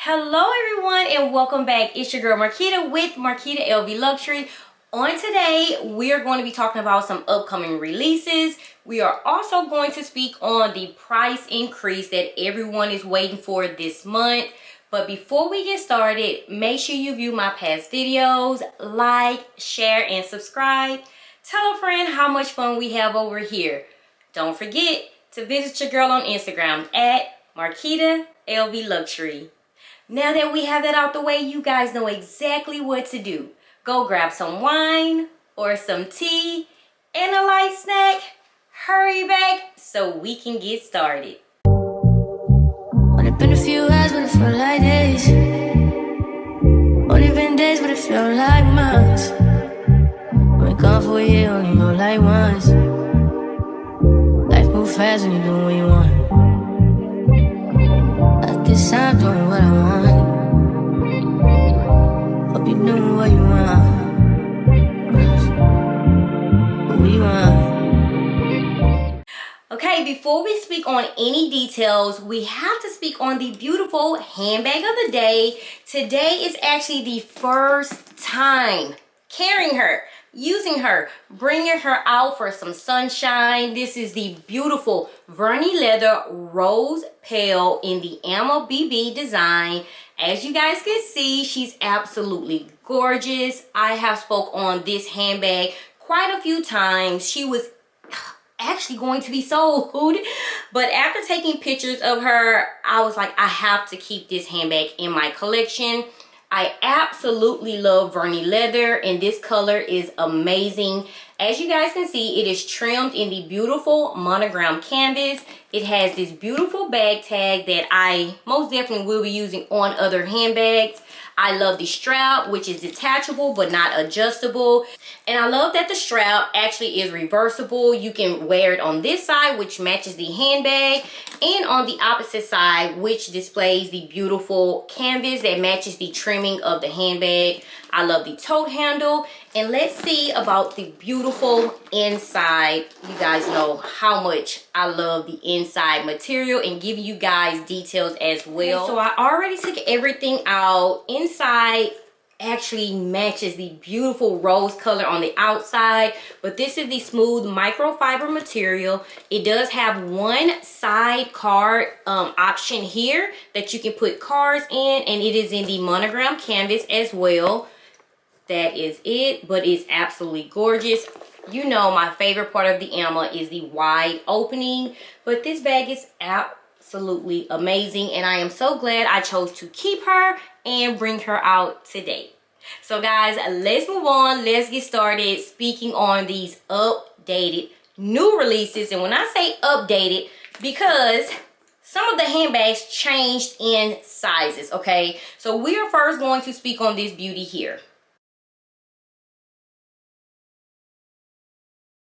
Hello everyone and welcome back. It's your girl Marquita with Marquita LV Luxury. On today, we are going to be talking about some upcoming releases. We are also going to speak on the price increase that everyone is waiting for this month. But before we get started, make sure you view my past videos, like, share, and subscribe. Tell a friend how much fun we have over here. Don't forget to visit your girl on Instagram at Marquita LV Luxury. Now that we have that out the way, you guys know exactly what to do. Go grab some wine or some tea and a light snack. Hurry back so we can get started. Only been a few hours, but it felt like days. Only been days, but it felt like months. Been gone for a year, only know like once. Life moves fast when you do what you want. At this time, doing what I want. Hope you doing what you want. What we want. Okay, before we speak on any details, we have to speak on the beautiful handbag of the day. Today is actually the first time carrying her, using her, bringing her out for some sunshine. This is the beautiful Verni Leather Rose Pale in the Ammo BB design. As you guys can see, she's absolutely gorgeous. I have spoke on this handbag quite a few times. She was actually going to be sold, but after taking pictures of her, I was like, I have to keep this handbag in my collection. I absolutely love Verni leather, and this color is amazing. As you guys can see, it is trimmed in the beautiful monogram canvas. It has this beautiful bag tag that I most definitely will be using on other handbags. I love the strap, which is detachable but not adjustable. And I love that the strap actually is reversible. You can wear it on this side, which matches the handbag, and on the opposite side, which displays the beautiful canvas that matches the trimming of the handbag. I love the tote handle. And let's see about the beautiful inside. You guys know how much I love the inside material and give you guys details as well. Okay, so I already took everything out. Inside actually matches the beautiful rose color on the outside, but this is the smooth microfiber material. It does have one side card option here that you can put cards in, and it is in the monogram canvas as well. That is it, but it's absolutely gorgeous. You know my favorite part of the ammo is the wide opening, but this bag is absolutely amazing, and I am so glad I chose to keep her and bring her out today. So guys, let's move on. Let's get started speaking on these updated new releases. And when I say updated, because some of the handbags changed in sizes, okay? So we are first going to speak on this beauty here.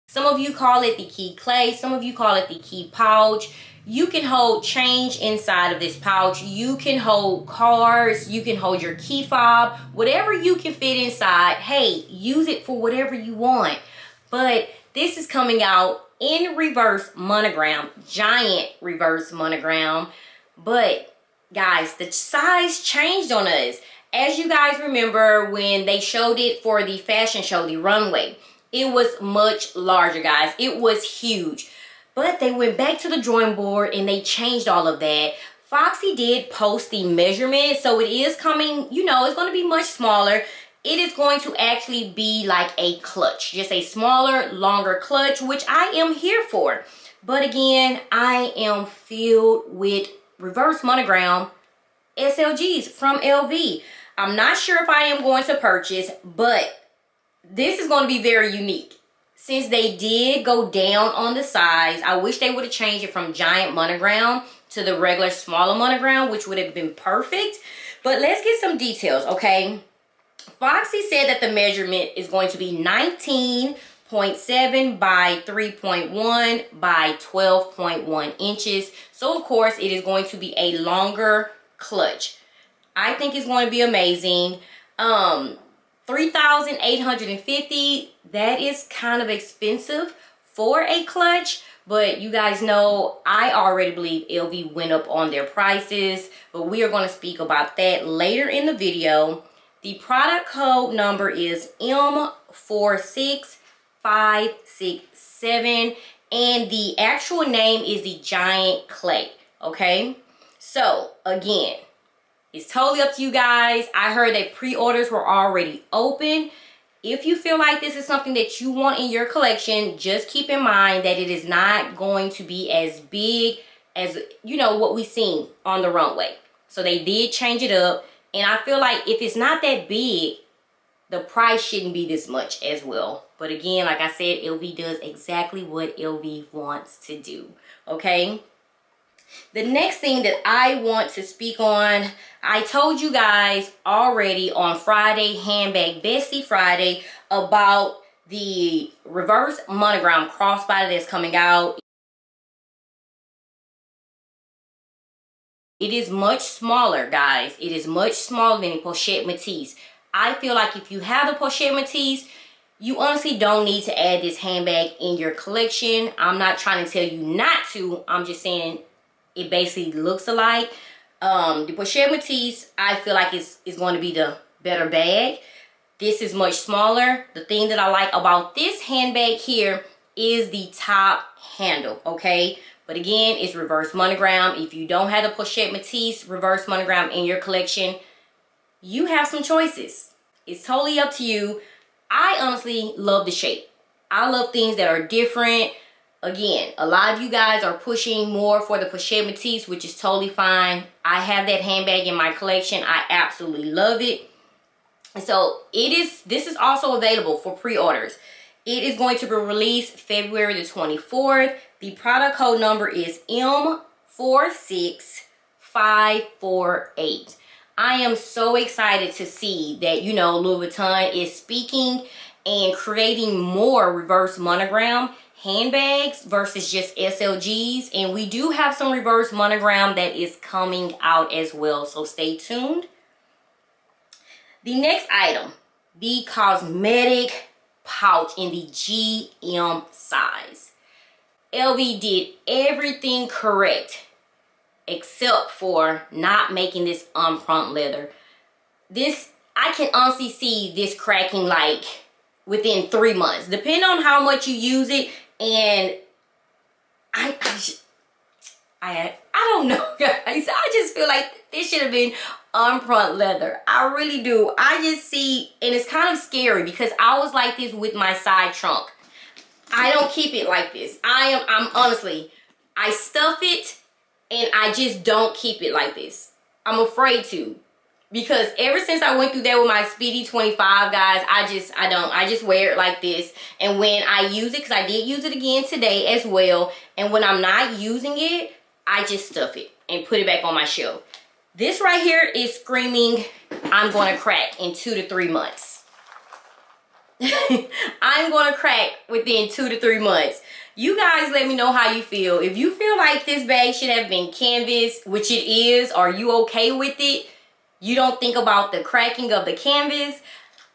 Some of you call it the key clay. Some of you call it the key pouch. You can hold change inside of this pouch. You can hold cards. You can hold your key fob. Whatever you can fit inside, hey, use it for whatever you want. But this is coming out in reverse monogram, giant reverse monogram. But guys, the size changed on us. As you guys remember when they showed it for the fashion show, the runway, it was much larger, guys. It was huge. But they went back to the drawing board and they changed all of that. Foxy did post the measurement, so it is coming, you know, it's going to be much smaller. It is going to actually be like a clutch, just a smaller, longer clutch, which I am here for. But again, I am filled with reverse monogram SLGs from LV. I'm not sure if I am going to purchase, but this is going to be very unique. Since they did go down on the size, I wish they would have changed it from giant monogram to the regular smaller monogram, which would have been perfect. But let's get some details, okay? Foxy said that the measurement is going to be 19.7 by 3.1 by 12.1 inches. So, of course, it is going to be a longer clutch. I think it's going to be amazing. $3,850, that is kind of expensive for a clutch, But you guys know I already believe LV went up on their prices, but we are going to speak about that later in the video. The product code number is M46567, and the actual name is the Giant Clay, okay? So, again, it's totally up to you guys. I heard that pre-orders were already open. If you feel like this is something that you want in your collection, just keep in mind that it is not going to be as big as, you know, what we've seen on the runway. So they did change it up. And I feel like if it's not that big, the price shouldn't be this much as well. But again, like I said, LV does exactly what LV wants to do, okay? The next thing that I want to speak on, I told you guys already on Friday, Handbag Bestie Friday, about the reverse monogram crossbody that's coming out. It is much smaller, guys. It is much smaller than a Pochette Matisse. I feel like if you have the Pochette Matisse, you honestly don't need to add this handbag in your collection. I'm not trying to tell you not to. I'm just saying it basically looks alike. The Pochette Matisse, I feel like is going to be the better bag. This is much smaller. The thing that I like about this handbag here is the top handle, okay? But again, it's reverse monogram. If you don't have the Pochette Matisse reverse monogram in your collection, you have some choices. It's totally up to you. I honestly love the shape. I love things that are different. Again, a lot of you guys are pushing more for the Pochette Matisse, which is totally fine. I have that handbag in my collection. I absolutely love it. And so this is also available for pre-orders. It is going to be released February the 24th. The product code number is M46548. I am so excited to see that, you know, Louis Vuitton is speaking and creating more reverse monogram handbags versus just SLGs. And we do have some reverse monogram that is coming out as well. So stay tuned. The next item, the Cosmetic pouch in the GM size. LV did everything correct except for not making this front leather. This, I can honestly see this cracking like within 3 months, depending on how much you use it. And I don't know, guys. I just feel like this should have been front leather. I really do. I just see, and it's kind of scary because I was like this with my side trunk. I don't keep it like this. I'm honestly, I stuff it and I just don't keep it like this. I'm afraid to, because ever since I went through that with my Speedy 25, guys, I just wear it like this. And when I use it, because I did use it again today as well, and when I'm not using it, I just stuff it and put it back on my shelf. This right here is screaming, I'm going to crack in 2 to 3 months. I'm going to crack within 2 to 3 months. You guys let me know how you feel. If you feel like this bag should have been canvas, which it is, are you okay with it? You don't think about the cracking of the canvas?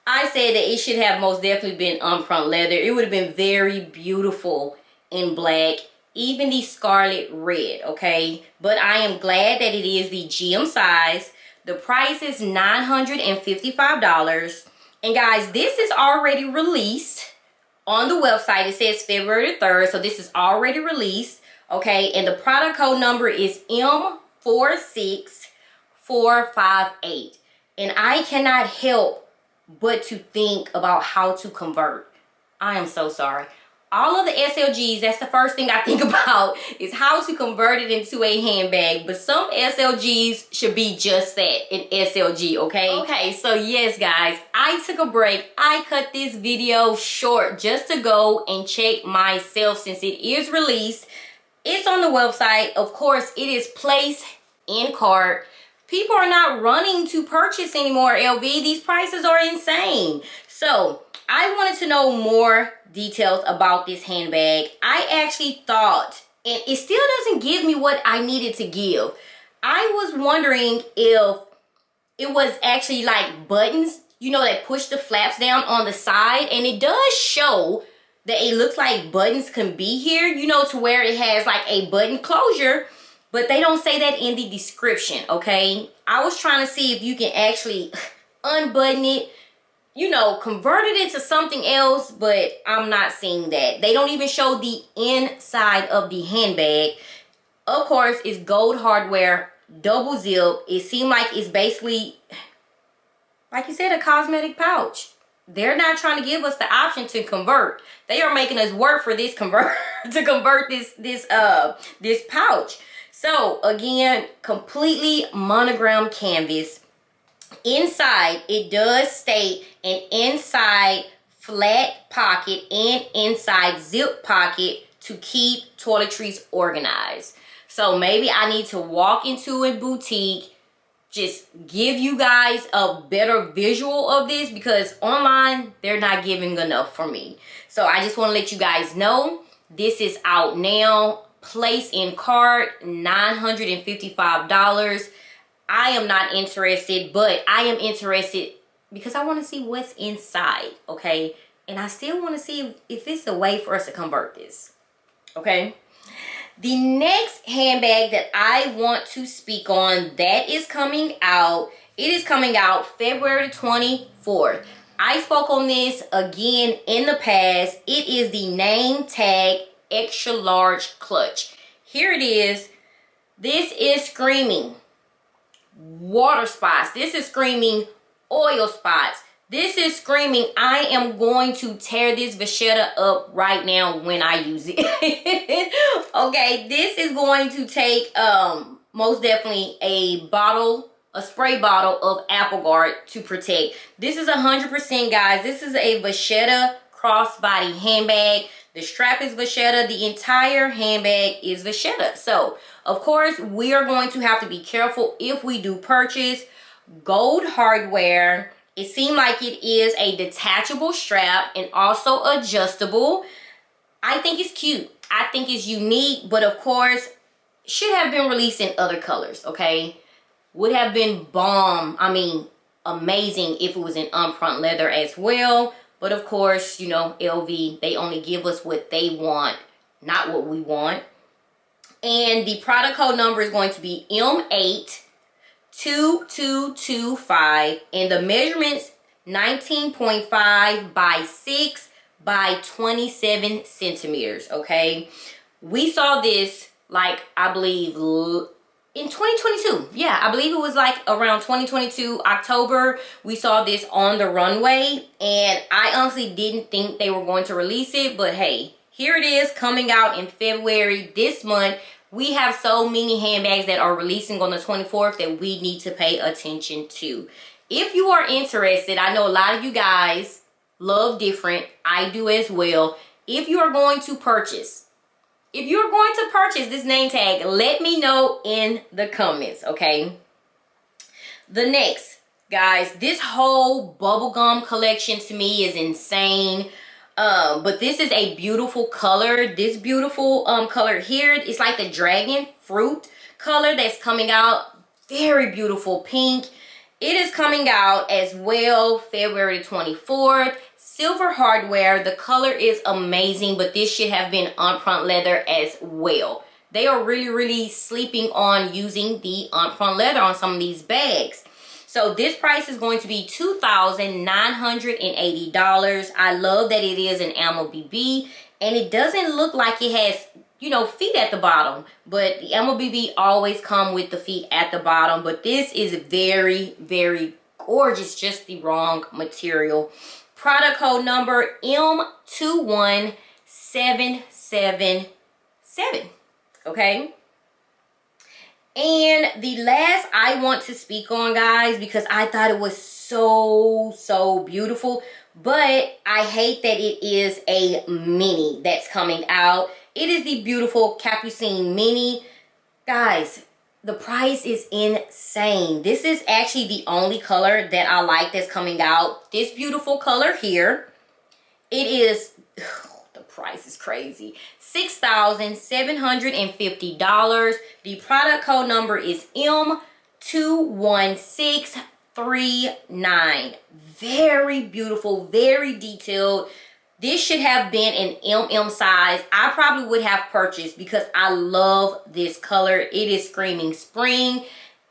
I said that it should have most definitely been front leather. It would have been very beautiful in black, even the scarlet red, okay? But I am glad that it is the GM size. The price is $955. And guys, this is already released on the website. It says February 3rd, so this is already released, okay? And the product code number is M46458. And I cannot help but to think about how to convert. I am so sorry. All of the SLGs, that's the first thing I think about, is how to convert it into a handbag. But some SLGs should be just that, an SLG, okay? Okay, so yes, guys, I took a break. I cut this video short just to go and check myself since it is released. It's on the website. Of course, it is placed in cart. People are not running to purchase anymore, LV. These prices are insane. So I wanted to know more details about this handbag. I actually thought, and it still doesn't give me what I needed to give. I was wondering if it was actually like buttons, you know, that push the flaps down on the side. And it does show that it looks like buttons can be here, you know, to where it has like a button closure, but they don't say that in the description, okay? I was trying to see if you can actually unbutton it, you know, convert it into something else, but I'm not seeing that. They don't even show the inside of the handbag. Of course, it's gold hardware, double zip. It seemed like it's basically, like you said, a cosmetic pouch. They're not trying to give us the option to convert. They are making us work for this to convert this pouch. So again, completely monogram canvas. Inside, it does state an inside flat pocket and inside zip pocket to keep toiletries organized. So maybe I need to walk into a boutique, just give you guys a better visual of this, because online they're not giving enough for me. So I just want to let you guys know this is out now. Place in cart, $955. I am not interested, but I am interested because I want to see what's inside, okay? And I still want to see if it's a way for us to convert this, okay? The next handbag that I want to speak on that is coming out, it is coming out February 24th. I spoke on this again in the past. It is the name tag extra large clutch. Here it is. This is screaming water spots. This is screaming oil spots. This is screaming, I am going to tear this Vegeta up right now when I use it. Okay, this is going to take most definitely a spray bottle of Apple Guard to protect. This is 100%, guys. This is a Vegeta crossbody handbag. The strap is Vegeta. The entire handbag is Vegeta. So, of course, we are going to have to be careful if we do purchase. Gold hardware. It seemed like it is a detachable strap and also adjustable. I think it's cute. I think it's unique, but of course, should have been released in other colors, okay? Would have been bomb. I mean, amazing if it was in upfront leather as well. But of course, you know, LV, they only give us what they want, not what we want. And the product code number is going to be M82225. And the measurements 19.5 by 6 by 27 centimeters, okay? We saw this, like, I believe in 2022. Yeah, I believe it was like around 2022 October. We saw this on the runway, and I honestly didn't think they were going to release it, but hey, here it is coming out in February this month. We have so many handbags that are releasing on the 24th that we need to pay attention to. If you are interested, I know a lot of you guys love different. I do as well. If you are going to purchase, this name tag, let me know in the comments, okay? The next, guys, this whole bubblegum collection to me is insane. But this is a beautiful color. This beautiful color here, it's like the dragon fruit color that's coming out. Very beautiful pink. It is coming out as well February 24th. Silver hardware. The color is amazing, but this should have been upfront leather as well. They are really sleeping on using the upfront leather on some of these bags. So this price is going to be $2,980. I love that it is an Ammo BB, and it doesn't look like it has, you know, feet at the bottom, but the Ammo BB always come with the feet at the bottom. But this is very gorgeous, just the wrong material. Product code number M21777, okay? And the last I want to speak on, guys, because I thought it was so beautiful, but I hate that it is a mini that's coming out. It is the beautiful Capucine mini. Guys, the price is insane. This is actually the only color that I like that's coming out. This beautiful color here. It is, the price is crazy. $6,750. The product code number is M21639. Very beautiful, very detailed. This should have been an MM size. I probably would have purchased because I love this color. It is screaming spring.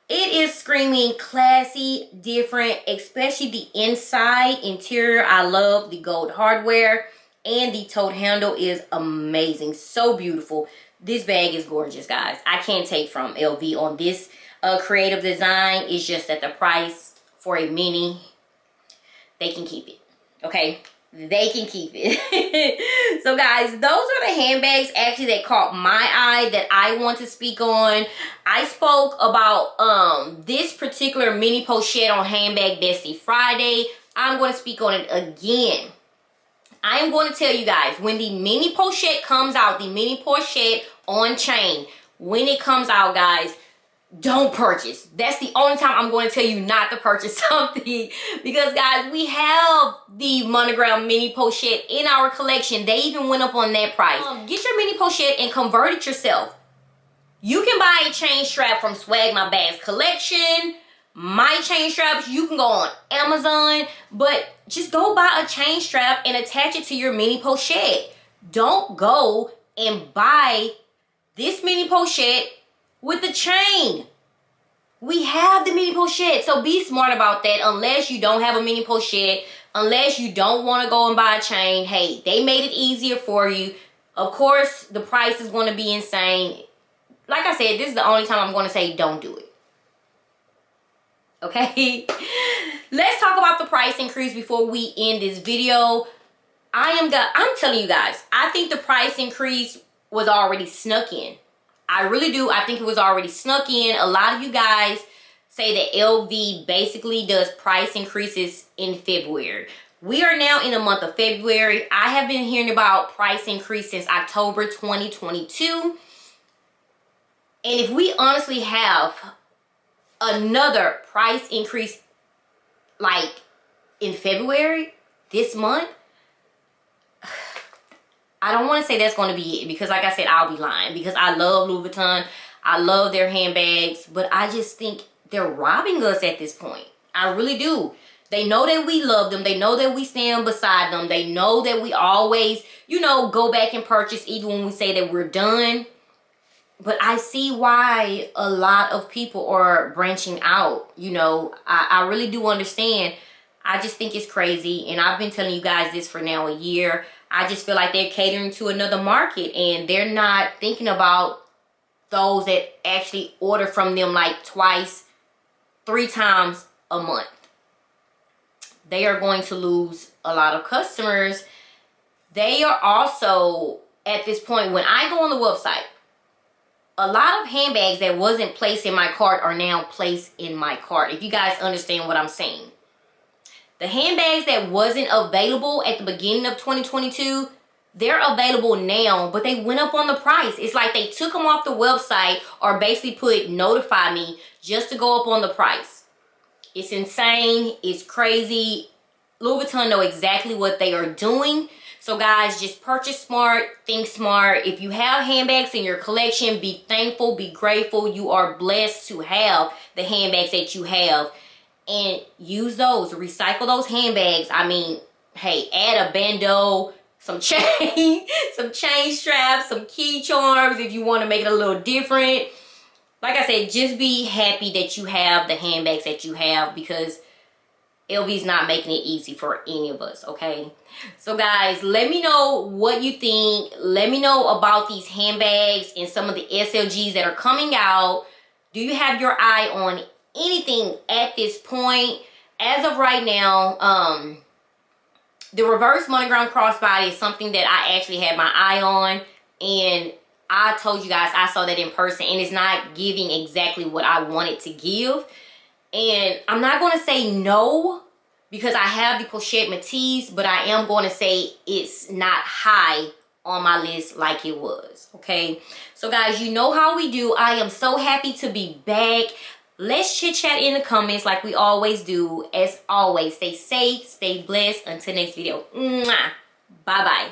It is screaming classy, different, especially the inside interior. I love the gold hardware, and the tote handle is amazing. So beautiful. This bag is gorgeous, guys. I can't take from LV on this creative design. It's just that the price for a mini, they can keep it, okay? They can keep it. So guys, those are the handbags actually that caught my eye that I want to speak on. I spoke about this particular mini pochette on Handbag Bestie Friday. I'm going to speak on it again. I am going to tell you guys, when the mini pochette comes out, the mini pochette on chain, when it comes out, guys, don't purchase. That's the only time I'm going to tell you not to purchase something, because guys, we have the monogram mini pochette in our collection. They even went up on that price. Get your mini pochette and convert it yourself. You can buy a chain strap from Swag My Bags collection. My chain straps, you can go on Amazon, but just go buy a chain strap and attach it to your mini pochette. Don't go and buy this mini pochette with the chain. We have the mini pochette, so be smart about that. Unless you don't have a mini pochette, unless you don't want to go and buy a chain, hey, they made it easier for you. Of course, the price is going to be insane. Like I said, this is the only time I'm going to say don't do it. Okay? Let's talk about the price increase before we end this video. I'm telling you guys, I think the price increase was already snuck in. I really do. I think it was already snuck in. A lot of you guys say that LV basically does price increases in February. We are now in the month of February. I have been hearing about price increase since October 2022. And if we honestly have another price increase like in February, this month, I don't want to say that's going to be it, because like I said, I'll be lying, because I love Louis Vuitton. I love their handbags, but I just think they're robbing us at this point. I really do. They know that we love them. They know that we stand beside them. They know that we always, you know, go back and purchase even when we say that we're done. But I see why a lot of people are branching out. You know, I really do understand. I just think it's crazy. And I've been telling you guys this for now a year. I just feel like they're catering to another market, and they're not thinking about those that actually order from them like twice, 3 times a month. They are going to lose a lot of customers. They are also, at this point, when I go on the website, a lot of handbags that wasn't placed in my cart are now placed in my cart, if you guys understand what I'm saying. The handbags that wasn't available at the beginning of 2022, they're available now, but they went up on the price. It's like they took them off the website, or basically put notify me just to go up on the price. It's insane. It's crazy. Louis Vuitton know exactly what they are doing. So guys, just purchase smart, think smart. If you have handbags in your collection, be thankful, be grateful. You are blessed to have the handbags that you have. And use those, recycle those handbags. I mean, hey, add a bando, some chain, some chain straps, some key charms if you want to make it a little different. Like I said, just be happy that you have the handbags that you have, because LV's not making it easy for any of us, okay? So guys, let me know what you think. Let me know about these handbags and some of the SLGs that are coming out. Do you have your eye on anything at this point? As of right now, the reverse monogram crossbody is something that I actually had my eye on, and I told you guys I saw that in person, and it's not giving exactly what I wanted to give. And I'm not going to say no, because I have the Pochette Matisse, but I am going to say it's not high on my list like it was, okay? So guys, you know how we do. I am so happy to be back. Let's chit chat in the comments like we always do. As always, stay safe, stay blessed. Until next video. Mwah. Bye bye.